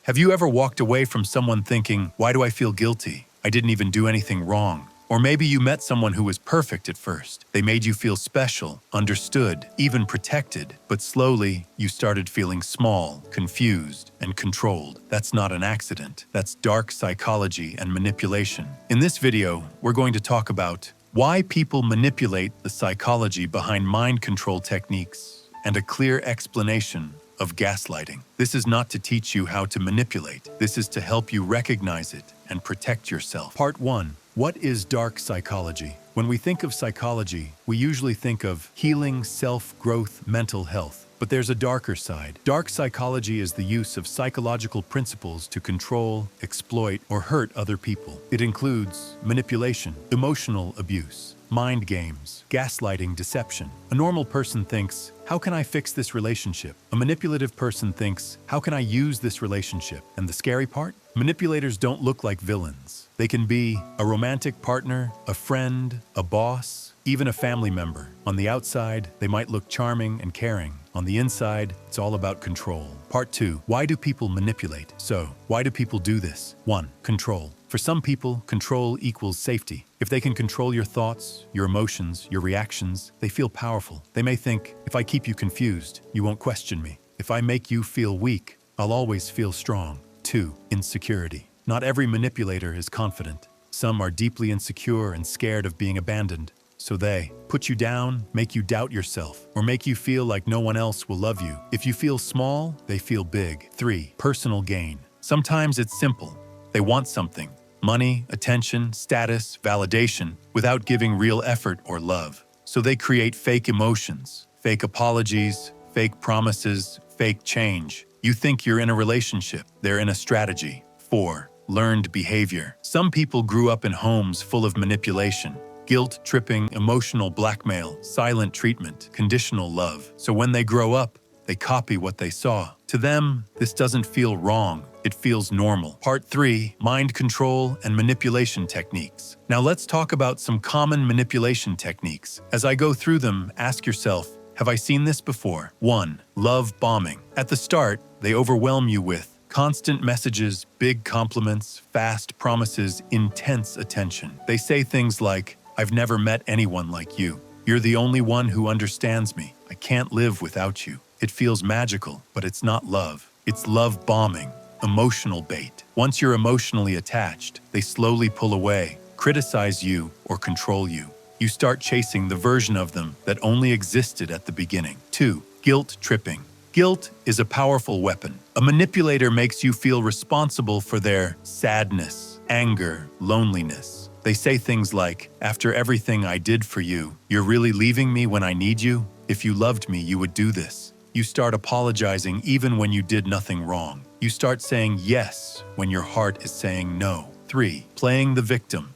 Have you ever walked away from someone thinking, why do I feel guilty? I didn't even do anything wrong. Or maybe you met someone who was perfect at first. They made you feel special, understood, even protected. But slowly, you started feeling small, confused, and controlled. That's not an accident. That's dark psychology and manipulation. In this video, we're going to talk about why people manipulate the psychology behind mind control techniques and a clear explanation of gaslighting. This is not to teach you how to manipulate. This is to help you recognize it and protect yourself. Part 1. What is dark psychology? When we think of psychology, we usually think of healing, self-growth, mental health. But there's a darker side. Dark psychology is the use of psychological principles to control, exploit, or hurt other people. It includes manipulation, emotional abuse, mind games, gaslighting, deception. A normal person thinks, how can I fix this relationship? A manipulative person thinks, how can I use this relationship? And the scary part? Manipulators don't look like villains. They can be a romantic partner, a friend, a boss, even a family member. On the outside, they might look charming and caring. On the inside, it's all about control. Part 2. Why do people manipulate? So, why do people do this? 1. Control. For some people, control equals safety. If they can control your thoughts, your emotions, your reactions, they feel powerful. They may think, if I keep you confused, you won't question me. If I make you feel weak, I'll always feel strong. 2. Insecurity. Not every manipulator is confident. Some are deeply insecure and scared of being abandoned. So they put you down, make you doubt yourself, or make you feel like no one else will love you. If you feel small, they feel big. 3. Personal gain. Sometimes it's simple. They want something. Money, attention, status, validation, without giving real effort or love. So they create fake emotions, fake apologies, fake promises, fake change. You think you're in a relationship. They're in a strategy. 4. Learned behavior. Some people grew up in homes full of manipulation. Guilt tripping, emotional blackmail, silent treatment, conditional love. So when they grow up, they copy what they saw. To them, this doesn't feel wrong. It feels normal. Part 3. Mind control and manipulation techniques. Now let's talk about some common manipulation techniques. As I go through them, ask yourself, have I seen this before? 1. Love bombing. At the start, they overwhelm you with constant messages, big compliments, fast promises, intense attention. They say things like, I've never met anyone like you. You're the only one who understands me. I can't live without you. It feels magical, but it's not love. It's love bombing, emotional bait. Once you're emotionally attached, they slowly pull away, criticize you, or control you. You start chasing the version of them that only existed at the beginning. 2. Guilt tripping. Guilt is a powerful weapon. A manipulator makes you feel responsible for their sadness, anger, loneliness. They say things like, after everything I did for you, you're really leaving me when I need you? If you loved me, you would do this. You start apologizing even when you did nothing wrong. You start saying yes when your heart is saying no. 3. Playing the victim.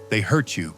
They hurt you,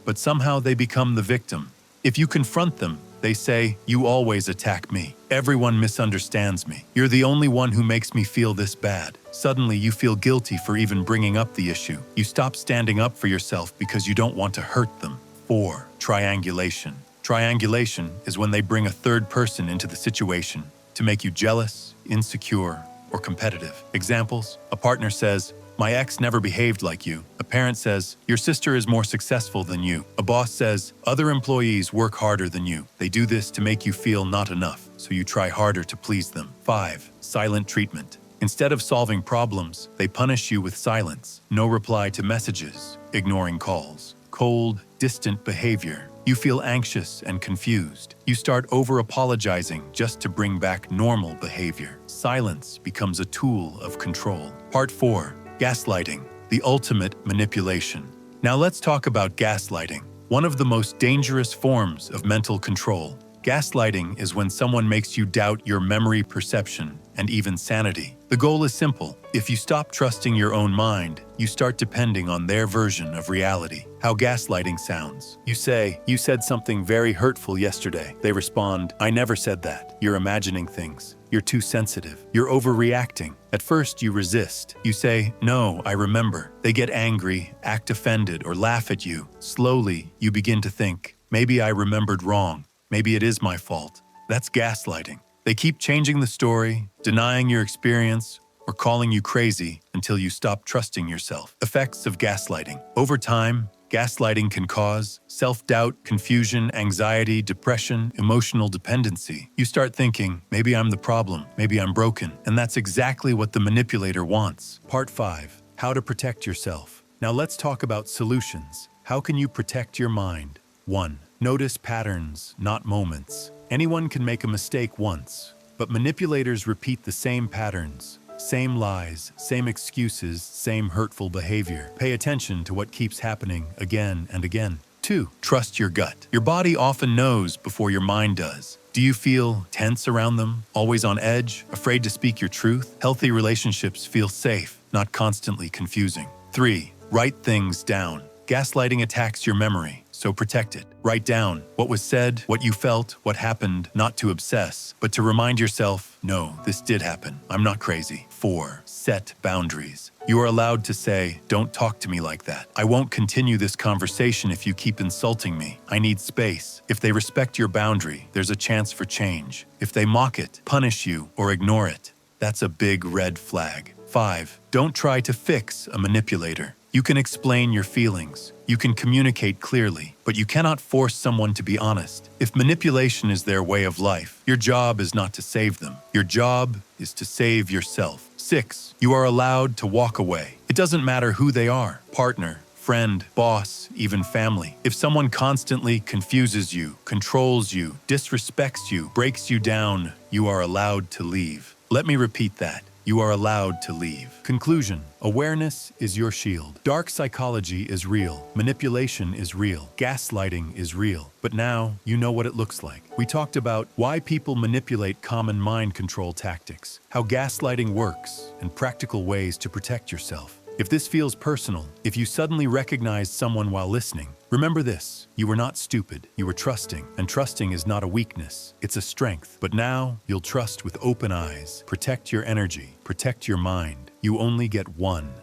but somehow they become the victim. If you confront them, they say, you always attack me. Everyone misunderstands me. You're the only one who makes me feel this bad. Suddenly, you feel guilty for even bringing up the issue. You stop standing up for yourself because you don't want to hurt them. 4. Triangulation. Triangulation is when they bring a third person into the situation to make you jealous, insecure, or competitive. Examples: a partner says, my ex never behaved like you. A parent says, your sister is more successful than you. A boss says, other employees work harder than you. They do this to make you feel not enough, so you try harder to please them. 5. Silent treatment. Instead of solving problems, they punish you with silence. No reply to messages, ignoring calls. Cold, distant behavior. You feel anxious and confused. You start over-apologizing just to bring back normal behavior. Silence becomes a tool of control. Part 4. Gaslighting, the ultimate manipulation. Now let's talk about gaslighting, one of the most dangerous forms of mental control. Gaslighting is when someone makes you doubt your memory, perception, and even sanity. The goal is simple. If you stop trusting your own mind, you start depending on their version of reality. How gaslighting sounds. You say, you said something very hurtful yesterday. They respond, I never said that. You're imagining things. You're too sensitive. You're overreacting. At first, you resist. You say, no, I remember. They get angry, act offended, or laugh at you. Slowly, you begin to think, maybe I remembered wrong. Maybe it is my fault. That's gaslighting. They keep changing the story, denying your experience, or calling you crazy until you stop trusting yourself. Effects of gaslighting. Over time, gaslighting can cause self-doubt, confusion, anxiety, depression, emotional dependency. You start thinking, maybe I'm the problem, maybe I'm broken, and that's exactly what the manipulator wants. Part 5. How to protect yourself. Now let's talk about solutions. How can you protect your mind? 1. Notice patterns, not moments. Anyone can make a mistake once, but manipulators repeat the same patterns. Same lies, same excuses, same hurtful behavior. Pay attention to what keeps happening again and again. 2. Trust your gut. Your body often knows before your mind does. Do you feel tense around them? Always on edge? Afraid to speak your truth? Healthy relationships feel safe, not constantly confusing. 3. Write things down. Gaslighting attacks your memory, so protect it. Write down what was said, what you felt, what happened, not to obsess, but to remind yourself, no, this did happen. I'm not crazy. 4. Set boundaries. You are allowed to say, don't talk to me like that. I won't continue this conversation if you keep insulting me. I need space. If they respect your boundary, there's a chance for change. If they mock it, punish you, or ignore it, that's a big red flag. 5. Don't try to fix a manipulator. You can explain your feelings. You can communicate clearly, but you cannot force someone to be honest. If manipulation is their way of life, your job is not to save them. Your job is to save yourself. 6. You are allowed to walk away. It doesn't matter who they are, partner, friend, boss, even family. If someone constantly confuses you, controls you, disrespects you, breaks you down, you are allowed to leave. Let me repeat that. You are allowed to leave. Conclusion. Awareness is your shield. Dark psychology is real. Manipulation is real. Gaslighting is real. But now you know what it looks like. We talked about why people manipulate common mind control tactics, how gaslighting works, and practical ways to protect yourself. If this feels personal, if you suddenly recognize someone while listening, remember this: you were not stupid, you were trusting, and trusting is not a weakness, it's a strength. But now, you'll trust with open eyes. Protect your energy, protect your mind. You only get one.